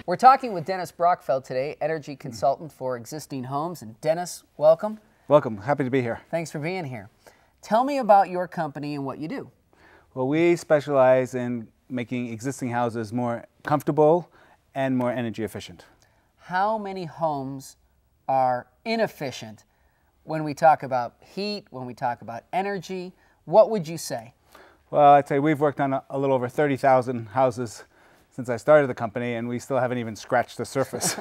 We're talking with Dennis Brachfeld today, energy consultant for existing homes. And Dennis, welcome. Welcome. Happy to be here. Thanks for being here. Tell me about your company and what you do. Well, we specialize in making existing houses more comfortable and more energy efficient. How many homes are inefficient when we talk about heat, when we talk about energy? What would you say? Well, I'd say we've worked on a little over 30,000 houses since I started the company, and we still haven't even scratched the surface.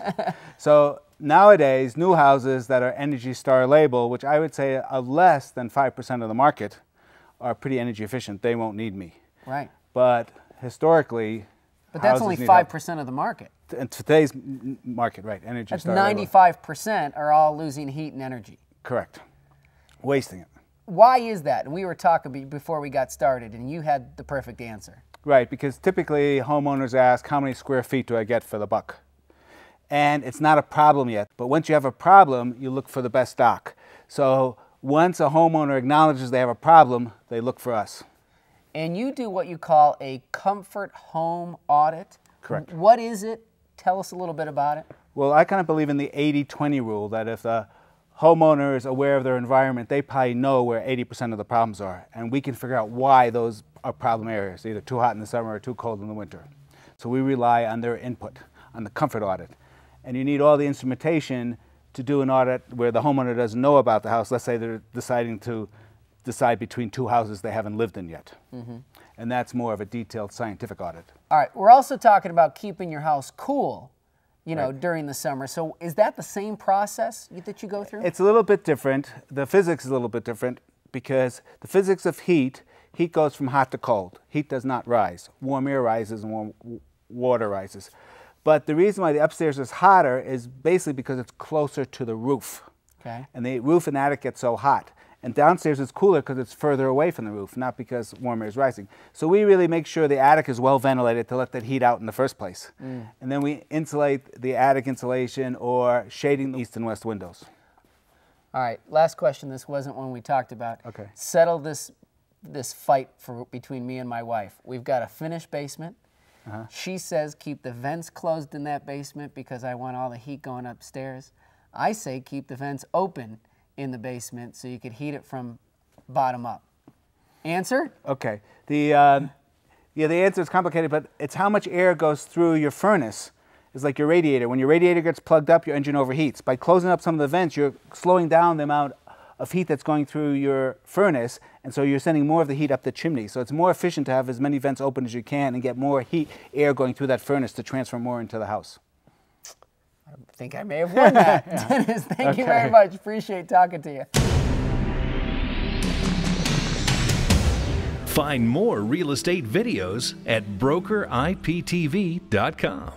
So nowadays, new houses that are Energy Star label, which I would say are less than 5% of the market, are pretty energy efficient. They won't need me. Right. But historically, but that's only 5% of the market. In today's market, right? Energy That's Star 95% are all losing heat and energy. Correct. Wasting it. Why is that? And we were talking before we got started, and you had the perfect answer. Right, because typically homeowners ask, how many square feet do I get for the buck? And it's not a problem yet, but once you have a problem, you look for the best stock. So once a homeowner acknowledges they have a problem, they look for us. And you do what you call a comfort home audit. Correct. What is it? Tell us a little bit about it. Well, I kind of believe in the 80-20 rule, that if the homeowner is aware of their environment, they probably know where 80% of the problems are, and we can figure out why those are problem areas, either too hot in the summer or too cold in the winter. So we rely on their input, on the comfort audit. And you need all the instrumentation to do an audit where the homeowner doesn't know about the house. Let's say they're deciding to decide between two houses they haven't lived in yet. Mm-hmm. And that's more of a detailed scientific audit. All right, we're also talking about keeping your house cool, you know, right, during the summer. So is that the same process that you go through? It's a little bit different. The physics is a little bit different because the physics of heat goes from hot to cold. Heat does not rise. Warm air rises and warm water rises. But the reason why the upstairs is hotter is basically because it's closer to the roof. Okay. And the roof and attic get so hot. And downstairs is cooler because it's further away from the roof, not because warm air is rising. So we really make sure the attic is well ventilated to let that heat out in the first place. And then we insulate the attic insulation or shading the east and west windows. All right, last question. This wasn't one we talked about. Okay. Settle this fight between me and my wife. We've got a finished basement. She says keep the vents closed in that basement because I want all the heat going upstairs. I say keep the vents open in the basement so you could heat it from bottom up. Answer? Okay. The answer is complicated, but it's how much air goes through your furnace. It's like your radiator. When your radiator gets plugged up, your engine overheats. By closing up some of the vents, you're slowing down the amount of heat that's going through your furnace, and so you're sending more of the heat up the chimney. So it's more efficient to have as many vents open as you can and get more air going through that furnace to transfer more into the house. I think I may have won that. Yeah. Dennis, thank you very much. Appreciate talking to you. Find more real estate videos at brokeriptv.com.